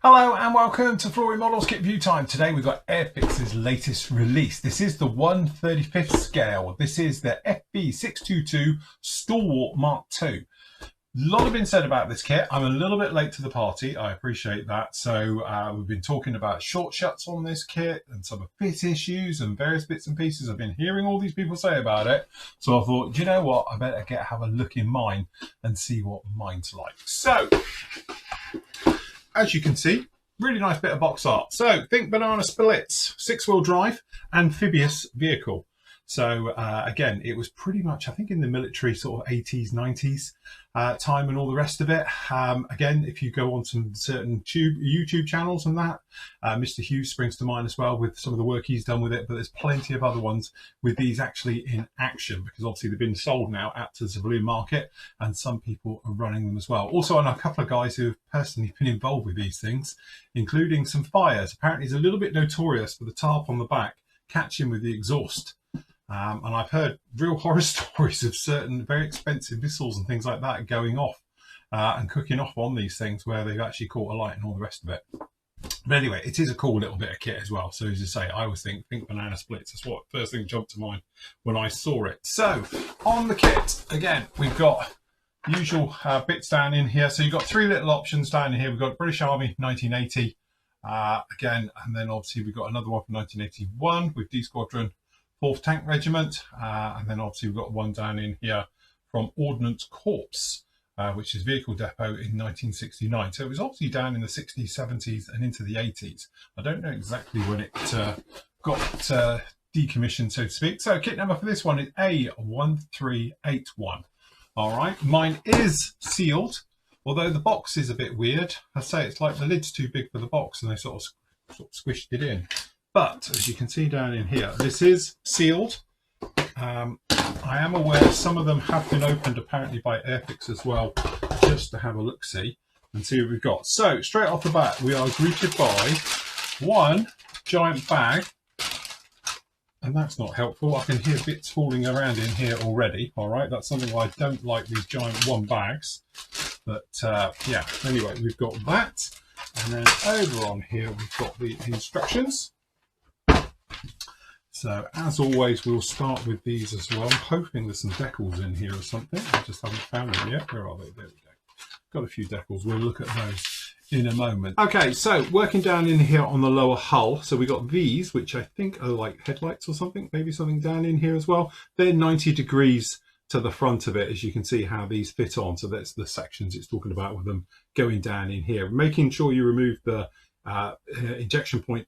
Hello and welcome to Flooring Models Kit View Time. Today we've got Airfix's latest release. This is the 1/35th scale. This is the FV-622 Stalwart Mark II. A lot has been said about this kit. I'm a little bit late to the party. I appreciate that. So we've been talking about short shuts on this kit and some fit issues and various bits and pieces. I've been hearing all these people say about it. So I thought, you know what? I better have a look in mine and see what mine's like. So, as you can see, really nice bit of box art. So think banana splits, 6-wheel drive, amphibious vehicle. So again, it was pretty much, I think, in the military sort of 80s, 90s time and all the rest of it. Again, if you go on some certain YouTube channels and that, Mr. Hughes springs to mind as well with some of the work he's done with it, but there's plenty of other ones with these actually in action, because obviously they've been sold now out to the civilian market and some people are running them as well. Also, I know a couple of guys who have personally been involved with these things, including some fires. Apparently he's a little bit notorious for the tarp on the back catching with the exhaust. And I've heard real horror stories of certain very expensive missiles and things like that going off and cooking off on these things where they've actually caught alight and all the rest of it. But anyway, it is a cool little bit of kit as well. So as you say, I always think banana splits. That's what first thing jumped to mind when I saw it. So on the kit, again, we've got usual bits down in here. So you've got three little options down in here. We've got British Army 1980 again, and then obviously we've got another one from 1981 with D Squadron 4th Tank Regiment, and then obviously we've got one down in here from Ordnance Corps, which is Vehicle Depot in 1969. So it was obviously down in the 60s, 70s and into the 80s. I don't know exactly when it got decommissioned, so to speak. So kit number for this one is A1381. All right, mine is sealed, although the box is a bit weird. I say it's like the lid's too big for the box and they sort of squished it in. But as you can see down in here, this is sealed. I am aware some of them have been opened apparently by Airfix as well, just to have a look-see and see what we've got. So straight off the bat, we are greeted by one giant bag, and that's not helpful. I can hear bits falling around in here already. All right, that's something I don't like, these giant one bags. But yeah, anyway, we've got that. And then over on here, we've got the instructions. So as always, we'll start with these as well. I'm hoping there's some decals in here or something. I just haven't found them yet. Where are they? There we go. Got a few decals. We'll look at those in a moment. Okay, so working down in here on the lower hull. So we got these, which I think are like headlights or something. Maybe something down in here as well. They're 90 degrees to the front of it, as you can see how these fit on. So that's the sections it's talking about with them going down in here. Making sure you remove the injection point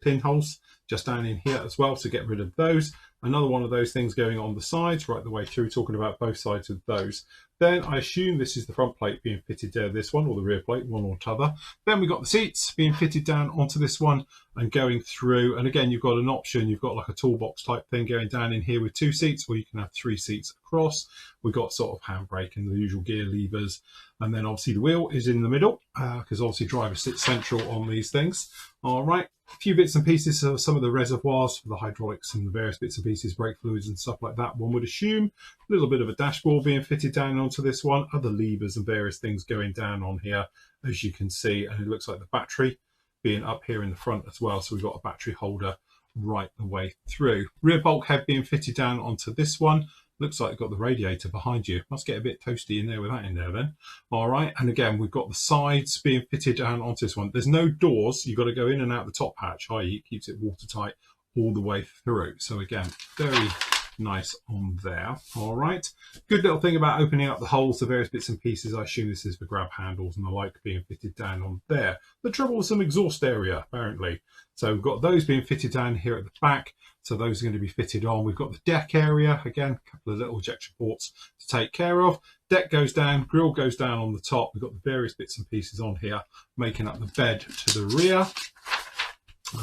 pinholes just down in here as well to get rid of those. Another one of those things going on the sides right the way through, talking about both sides of those. Then I assume this is the front plate being fitted there, this one, or the rear plate, one or t'other. Then we've got the seats being fitted down onto this one and going through. And again, you've got an option. You've got like a toolbox type thing going down in here with 2 seats, or you can have 3 seats across. We've got sort of handbrake and the usual gear levers. And then obviously the wheel is in the middle because obviously driver sits central on these things. All right. A few bits and pieces of some of the reservoirs for the hydraulics and the various bits and pieces, brake fluids and stuff like that, one would assume. A little bit of a dashboard being fitted down onto this one, other levers and various things going down on here, as you can see. And it looks like the battery being up here in the front as well. So we've got a battery holder right the way through. Rear bulkhead being fitted down onto this one. Looks like you've got the radiator behind you. Must get a bit toasty in there with that in there then. All right, and again, we've got the sides being fitted down onto this one. There's no doors. You've got to go in and out the top hatch, i.e. it keeps it watertight all the way through. So again, very nice on there. All right, good little thing about opening up the holes, the various bits and pieces. I assume this is for grab handles and the like being fitted down on there. The troublesome exhaust area, apparently. So we've got those being fitted down here at the back. So those are going to be fitted on. We've got the deck area, again, a couple of little ejection ports to take care of. Deck goes down, grille goes down on the top. We've got the various bits and pieces on here, making up the bed to the rear.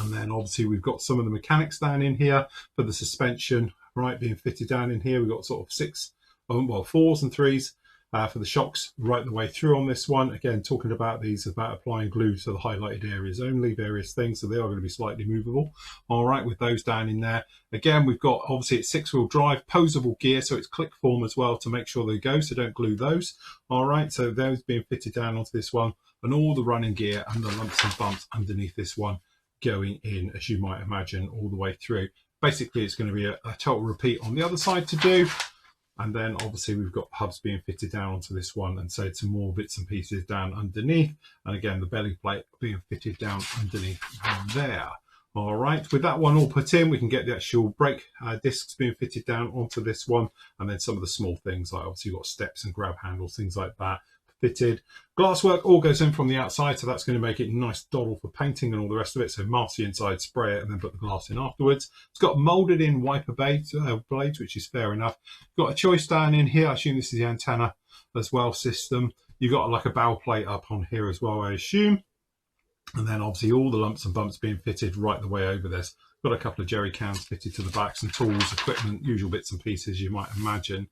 And then obviously we've got some of the mechanics down in here for the suspension, right, being fitted down in here. We've got sort of 4s and 3s for the shocks right the way through on this one. Again, talking about these, about applying glue to the highlighted areas only, various things, so they are going to be slightly movable. All right, with those down in there. Again, we've got, obviously it's 6-wheel drive, posable gear, so it's click form as well to make sure they go, so don't glue those. All right, so those being fitted down onto this one. and all the running gear and the lumps and bumps underneath this one going in, as you might imagine, all the way through. Basically, it's going to be a total repeat on the other side to do. And then obviously we've got hubs being fitted down onto this one, and so some more bits and pieces down underneath. And again, the belly plate being fitted down underneath there. All right, with that one all put in, we can get the actual brake discs being fitted down onto this one. And then some of the small things, like obviously you've got steps and grab handles, things like that, fitted. Glasswork all goes in from the outside, so that's going to make it nice doddle for painting and all the rest of it. So mask the inside, spray it, and then put the glass in afterwards. It's got molded in wiper blades, which is fair enough. Got a choice down in here. I assume this is the antenna as well system. You've got like a bow plate up on here as well, I assume. And then obviously all the lumps and bumps being fitted right the way over this. Got a couple of jerry cans fitted to the back, some tools, equipment, usual bits and pieces you might imagine.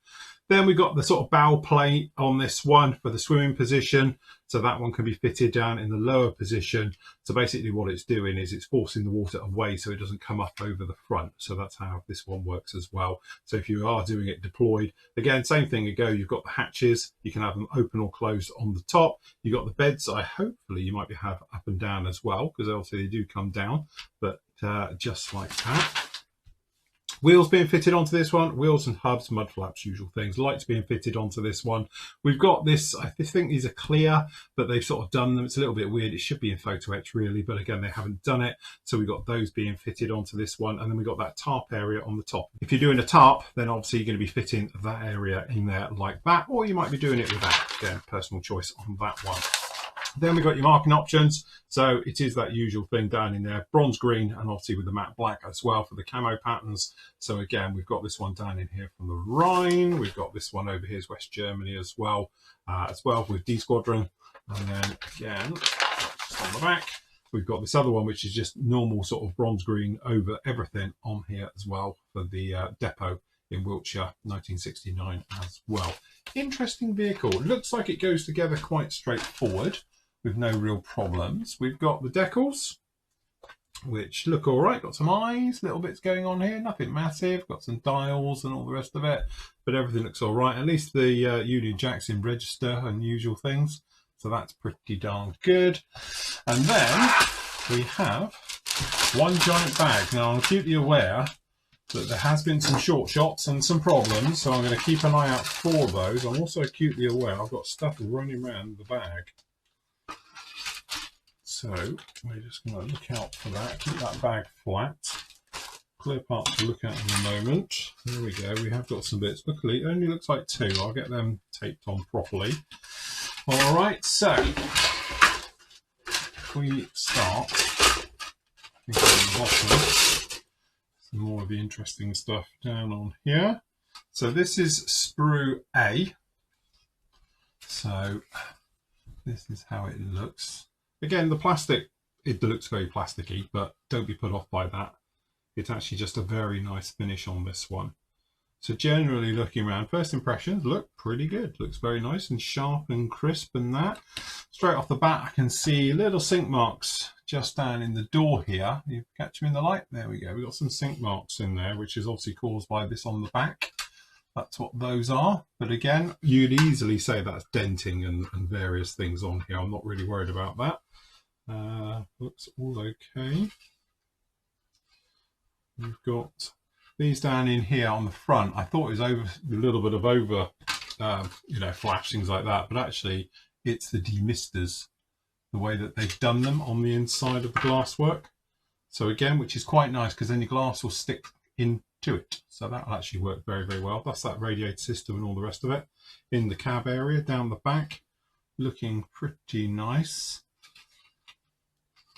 Then we've got the sort of bow plate on this one for the swimming position. So that one can be fitted down in the lower position. So basically what it's doing is it's forcing the water away so it doesn't come up over the front. So that's how this one works as well. So if you are doing it deployed, again, same thing ago, you've got the hatches. You can have them open or closed on the top. You've got the beds. Hopefully you might have up and down as well, because obviously they do come down, but just like that. Wheels being fitted onto this one, wheels and hubs, mud flaps, usual things. Lights being fitted onto this one. We've got this, I think these are clear, but they've sort of done them. It's a little bit weird. It should be in photo etch really, but again, they haven't done it. So we've got those being fitted onto this one. And then we've got that tarp area on the top. If you're doing a tarp, then obviously you're going to be fitting that area in there like that, or you might be doing it without. Again, personal choice on that one. Then we've got your marking options. So it is that usual thing down in there, bronze green, and obviously with the matte black as well for the camo patterns. So again, we've got this one down in here from the Rhine. We've got this one over here is West Germany as well with D Squadron. And then again, just on the back, we've got this other one, which is just normal sort of bronze green over everything on here as well for the depot in Wiltshire, 1969 as well. Interesting vehicle. Looks like it goes together quite straightforward with no real problems. We've got the decals, which look all right. Got some eyes, little bits going on here, nothing massive. Got some dials and all the rest of it, but everything looks all right. At least the Union Jacks in register and usual things. So that's pretty darn good. And then we have one giant bag. Now I'm acutely aware that there has been some short shots and some problems, so I'm going to keep an eye out for those. I'm also acutely aware I've got stuff running around the bag. So we're just going to look out for that, keep that bag flat. Clear part to look at in a moment. There we go, we have got some bits. Luckily, it only looks like two. I'll get them taped on properly. All right, so we start on the bottom. Some more of the interesting stuff down on here. So this is sprue A. So this is how it looks. Again, the plastic, it looks very plasticky, but don't be put off by that. It's actually just a very nice finish on this one. So generally looking around, first impressions look pretty good. Looks very nice and sharp and crisp and that. Straight off the bat, I can see little sink marks just down in the door here. You catch them in the light? There we go. We've got some sink marks in there, which is obviously caused by this on the back. That's what those are. But again, you'd easily say that's denting and various things on here. I'm not really worried about that. Looks all okay. We've got these down in here on the front. I thought it was over a little bit of over, flash, things like that, but actually it's the demisters, the way that they've done them on the inside of the glasswork. So again, which is quite nice because then your glass will stick into it. So that will actually work very, very well. That's that radiator system and all the rest of it. In the cab area, down the back, looking pretty nice.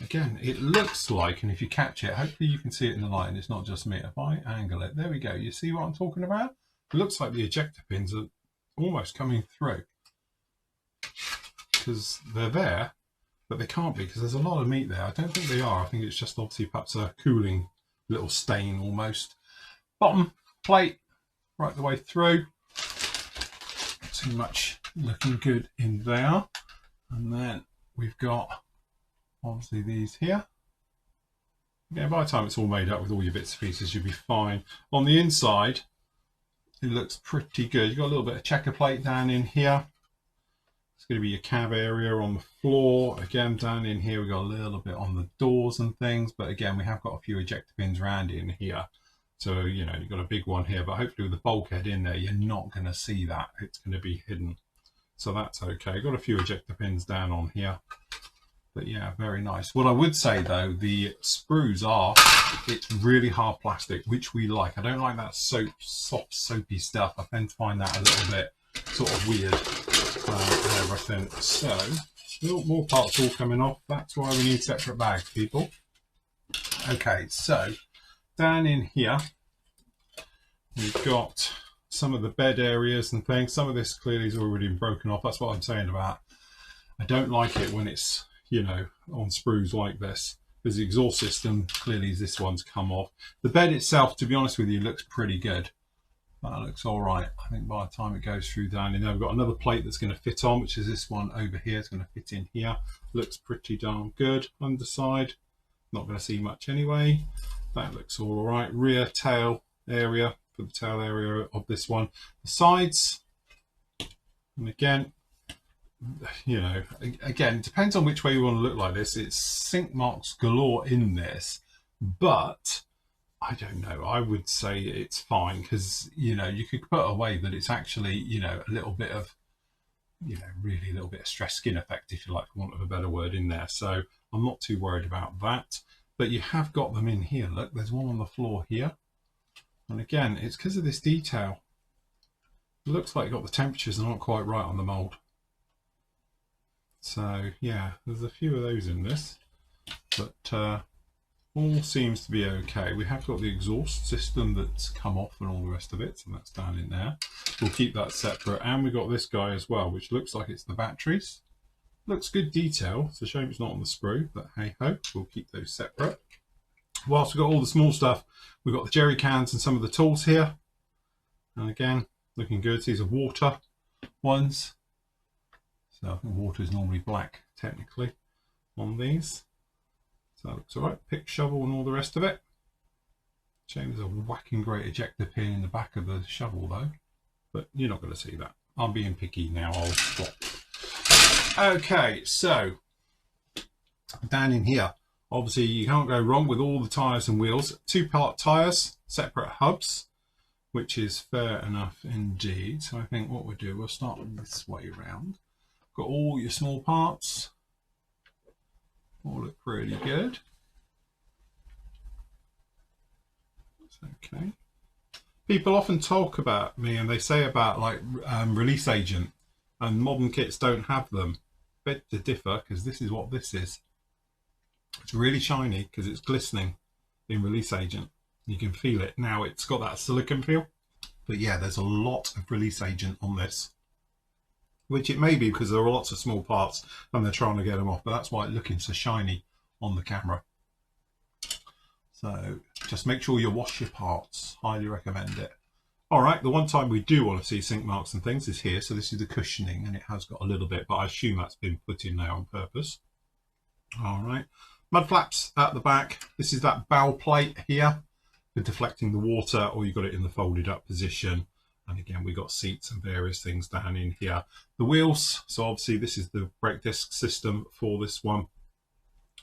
Again, it looks like, and if you catch it, hopefully you can see it in the light and it's not just me. If I angle it, there we go. You see what I'm talking about? It looks like the ejector pins are almost coming through because they're there, but they can't be because there's a lot of meat there. I don't think they are. I think it's just obviously perhaps a cooling little stain almost. Bottom plate right the way through. Not too much looking good in there. And then we've got obviously these here. Yeah, by the time it's all made up with all your bits and pieces, you'll be fine. On the inside, it looks pretty good. You've got a little bit of checker plate down in here. It's going to be your cab area on the floor. Again, down in here, we've got a little bit on the doors and things, but again, we have got a few ejector pins around in here. So, you know, you've got a big one here, but hopefully with the bulkhead in there, you're not going to see that. It's going to be hidden. So that's okay. Got a few ejector pins down on here. But yeah, very nice. What I would say though, the sprues are, it's really hard plastic, which we like. I don't like that soft soapy stuff. I tend to find that a little bit sort of weird and everything. So, more parts all coming off. That's why we need separate bags, people. Okay, so down in here, we've got some of the bed areas and things. Some of this clearly has already been broken off. That's what I'm saying about, I don't like it when it's, you know, on sprues like this. Because the exhaust system, clearly this one's come off. The bed itself, to be honest with you, looks pretty good. That looks all right. I think by the time it goes through down in there, we've got another plate that's going to fit on, which is this one over here. It's going to fit in here. Looks pretty darn good. Underside, not going to see much anyway. That looks all right. Rear tail area for the tail area of this one. The sides, and again, you know, again, it depends on which way you want to look like this. It's sink marks galore in this, but I don't know. I would say it's fine because, you know, you could put away that it's actually, you know, a little bit of, you know, really a little bit of stress skin effect, if you like, for want of a better word, in there. So I'm not too worried about that. But you have got them in here. Look, there's one on the floor here. And again, it's because of this detail. It looks like you've got the temperatures are not quite right on the mould. So yeah, there's a few of those in this. But all seems to be okay. We have got the exhaust system that's come off and all the rest of it. So that's down in there. We'll keep that separate. And we've got this guy as well, which looks like it's the batteries. Looks good detail. It's a shame it's not on the sprue, but hey ho, we'll keep those separate. Whilst we've got all the small stuff, we've got the jerry cans and some of the tools here. And again, looking good. These are water ones. So I think water is normally black, technically, on these. So that looks all right. Pick, shovel, and all the rest of it. Shame there's a whacking great ejector pin in the back of the shovel, though. But you're not going to see that. I'm being picky now. I'll stop. Okay, so down in here, obviously you can't go wrong with all the tyres and wheels. Two-part tyres, separate hubs, which is fair enough indeed. So I think what we'll do, we'll start this way around. Got all your small parts. All look pretty good. That's okay. People often talk about me and they say about like release agent, and modern kits don't have them. Beg to differ, because this is what this is. It's really shiny because it's glistening in release agent. You can feel it. Now it's got that silicone feel. But yeah, there's a lot of release agent on this. Which it may be because there are lots of small parts and they're trying to get them off. But that's why it's looking so shiny on the camera. So just make sure you wash your parts. Highly recommend it. All right, the one time we do want to see sink marks and things is here. So this is the cushioning and it has got a little bit, but I assume that's been put in there on purpose. All right, mud flaps at the back. This is that bow plate here for deflecting the water, or you've got it in the folded up position. And again, we've got seats and various things down in here. The wheels, so obviously this is the brake disc system for this one.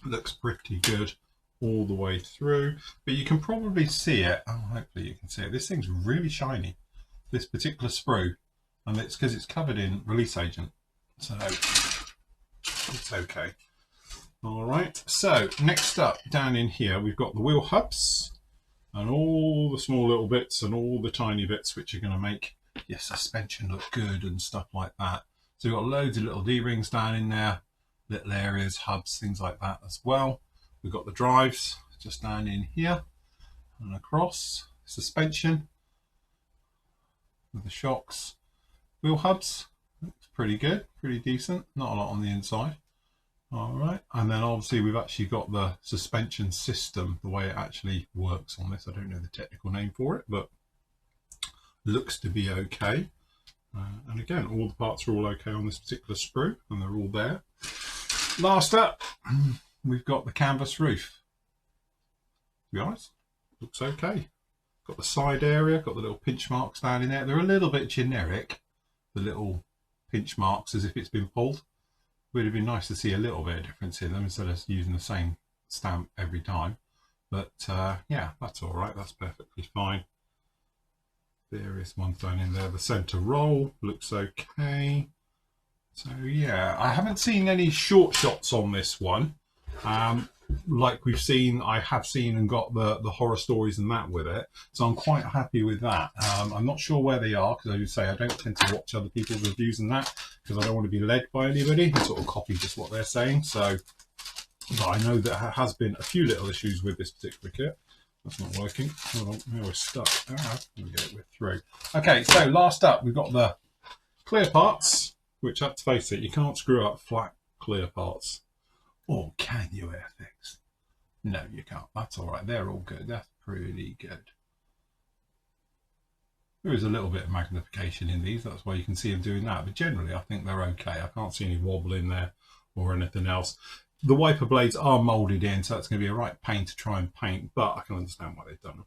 Looks pretty good all the way through, but you can probably see it. Oh, hopefully you can see it. This thing's really shiny, this particular sprue, and it's because it's covered in release agent, so it's okay. All right, so next up down in here, we've got the wheel hubs and all the small little bits and all the tiny bits which are going to make your suspension look good and stuff like that. So we've got loads of little D-rings down in there, little areas, hubs, things like that as well. We've got the drives just down in here and across. Suspension with the shocks. Wheel hubs, looks pretty good, pretty decent. Not a lot on the inside. All right, and then obviously we've actually got the suspension system, the way it actually works on this. I don't know the technical name for it, but looks to be okay. And again, all the parts are all okay on this particular sprue, and they're all there. Last up, we've got the canvas roof. To be honest, looks okay. Got the side area, got the little pinch marks down in there. They're a little bit generic, the little pinch marks as if it's been pulled. Would have been nice to see a little bit of difference in them instead of using the same stamp every time. But yeah, that's all right. That's perfectly fine. Various ones down in there. The centre roll looks okay. So yeah, I haven't seen any short shots on this one. Like we've seen, I have seen and got the horror stories and that with it. So I'm quite happy with that. I'm not sure where they are, because I would say I don't tend to watch other people's reviews and that, because I don't want to be led by anybody and sort of copy just what they're saying. So but I know that there has been a few little issues with this particular kit. That's not working. Hold on, now we're stuck. Let me get it through. Okay, so last up, we've got the clear parts, which, let's face it, you can't screw up flat clear parts. Or can you, Airfix? No, you can't. That's all right. They're all good. That's pretty good. There is a little bit of magnification in these. That's why you can see them doing that. But generally, I think they're okay. I can't see any wobble in there or anything else. The wiper blades are moulded in, so it's going to be a right pain to try and paint. But I can understand why they've done them.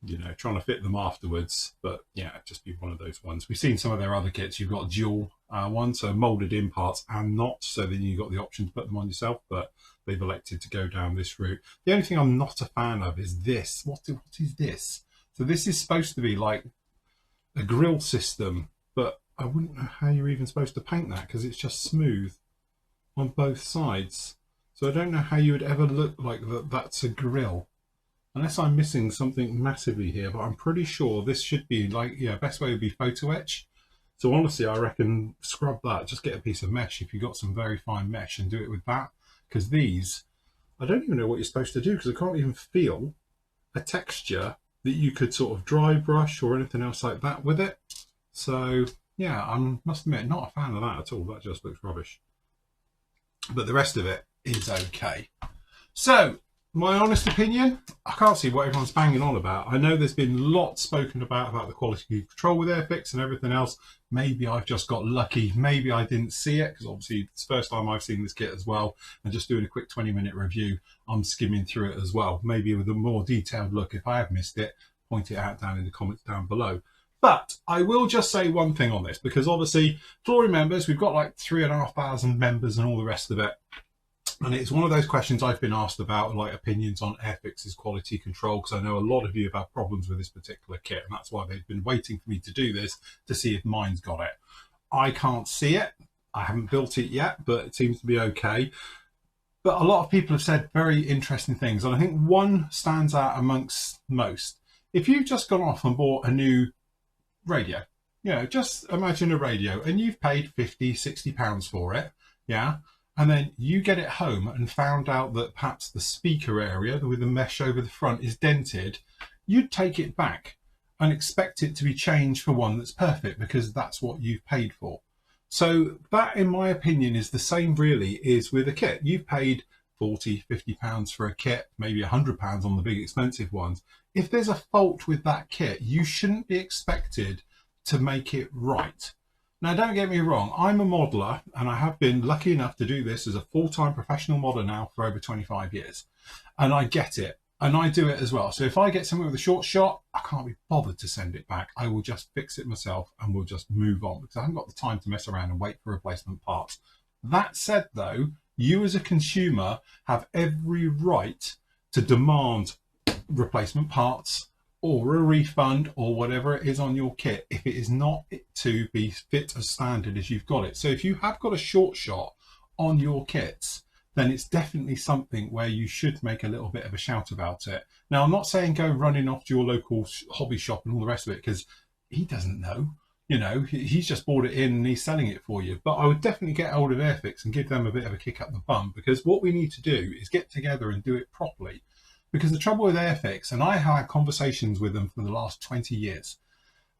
You know, trying to fit them afterwards. But yeah, just be one of those ones. We've seen some of their other kits. You've got dual ones, so moulded in parts and not. So then you've got the option to put them on yourself. But they've elected to go down this route. The only thing I'm not a fan of is this. What is this? So this is supposed to be like a grill system, but I wouldn't know how you're even supposed to paint that because it's just smooth on both sides. So I don't know how you would ever look like that's a grill. Unless I'm missing something massively here, but I'm pretty sure this should be like, yeah, best way would be photo etch. So honestly, I reckon scrub that. Just get a piece of mesh if you've got some very fine mesh and do it with that. Because these, I don't even know what you're supposed to do because I can't even feel a texture that you could sort of dry brush or anything else like that with it. So yeah, I must admit, not a fan of that at all. That just looks rubbish. But the rest of it is okay. So my honest opinion, I can't see what everyone's banging on about. I know there's been lots spoken about the quality control with Airfix and everything else. Maybe I've just got lucky. Maybe I didn't see it because obviously it's the first time I've seen this kit as well. And just doing a quick 20-minute review, I'm skimming through it as well. Maybe with a more detailed look. If I have missed it, point it out down in the comments down below. But I will just say one thing on this, because obviously flooring members, we've got like 3,500 members and all the rest of it. And it's one of those questions I've been asked about, like opinions on Airfix's quality control, because I know a lot of you have had problems with this particular kit, and that's why they've been waiting for me to do this to see if mine's got it. I can't see it. I haven't built it yet, but it seems to be okay. But a lot of people have said very interesting things, and I think one stands out amongst most. If you've just gone off and bought a new radio, you know, just imagine a radio, and you've paid 50, 60 pounds for it, yeah? And then you get it home and found out that perhaps the speaker area with the mesh over the front is dented, you'd take it back and expect it to be changed for one that's perfect because that's what you've paid for. So that, in my opinion, is the same really is with a kit. You've paid 40, 50 pounds for a kit, maybe 100 pounds on the big expensive ones. If there's a fault with that kit, you shouldn't be expected to make it right. Now, don't get me wrong, I'm a modeler and I have been lucky enough to do this as a full-time professional modeler now for over 25 years. And I get it. And I do it as well. So if I get something with a short shot, I can't be bothered to send it back. I will just fix it myself and we'll just move on because I haven't got the time to mess around and wait for replacement parts. That said, though, you as a consumer have every right to demand replacement parts or a refund or whatever it is on your kit if it is not to be fit as standard as you've got it. So if you have got a short shot on your kits, then it's definitely something where you should make a little bit of a shout about it. Now, I'm not saying go running off to your local hobby shop and all the rest of it, because he doesn't know. You know, he's just bought it in and he's selling it for you. But I would definitely get hold of Airfix and give them a bit of a kick up the bum, because what we need to do is get together and do it properly. Because the trouble with Airfix, and I have had conversations with them for the last 20 years,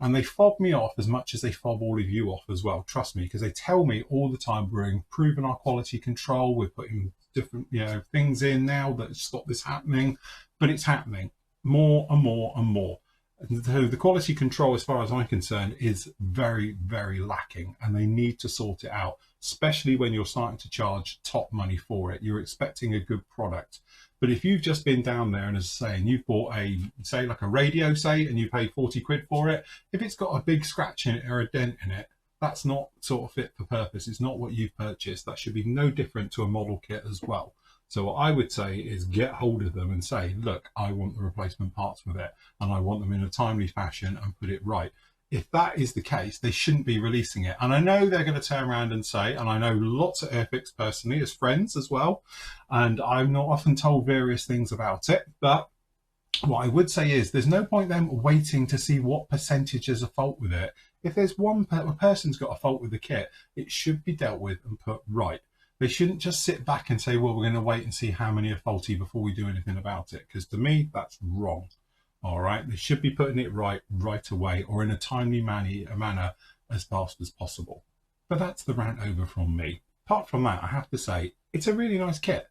and they fob me off as much as they fob all of you off as well. Trust me, because they tell me all the time we're improving our quality control, we're putting different, you know, things in now that stop this happening, but it's happening more and more and more. And so the quality control, as far as I'm concerned, is very, very lacking, and they need to sort it out, especially when you're starting to charge top money for it. You're expecting a good product. But if you've just been down there and, as I say, and you've bought a, say, like a radio, say, and you paid 40 quid for it, if it's got a big scratch in it or a dent in it, that's not sort of fit for purpose. It's not what you've purchased. That should be no different to a model kit as well. So what I would say is get hold of them and say, look, I want the replacement parts with it, and I want them in a timely fashion and put it right. If that is the case, they shouldn't be releasing it. And I know they're going to turn around and say, and I know lots of Airfix personally as friends as well, and I'm not often told various things about it, but what I would say is there's no point them waiting to see what percentage is a fault with it. If there's one person's got a fault with the kit, it should be dealt with and put right. They shouldn't just sit back and say, well, we're going to wait and see how many are faulty before we do anything about it, because to me, that's wrong. All right, they should be putting it right away, or in a timely manner as fast as possible. But that's the rant over from me. Apart from that, I have to say, it's a really nice kit.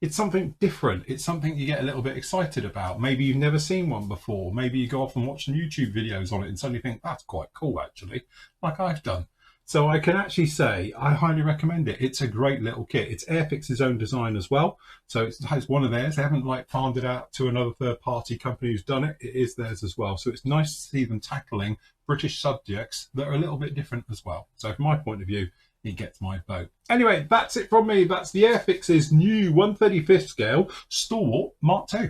It's something different. It's something you get a little bit excited about. Maybe you've never seen one before. Maybe you go off and watch some YouTube videos on it and suddenly think, that's quite cool, actually, like I've done. So I can actually say I highly recommend it. It's a great little kit. It's Airfix's own design as well. So it has one of theirs. They haven't like farmed it out to another third-party company who's done it. It is theirs as well. So it's nice to see them tackling British subjects that are a little bit different as well. So from my point of view, it gets my vote. Anyway, that's it from me. That's the Airfix's new 1/35th scale Stalwart Mark II.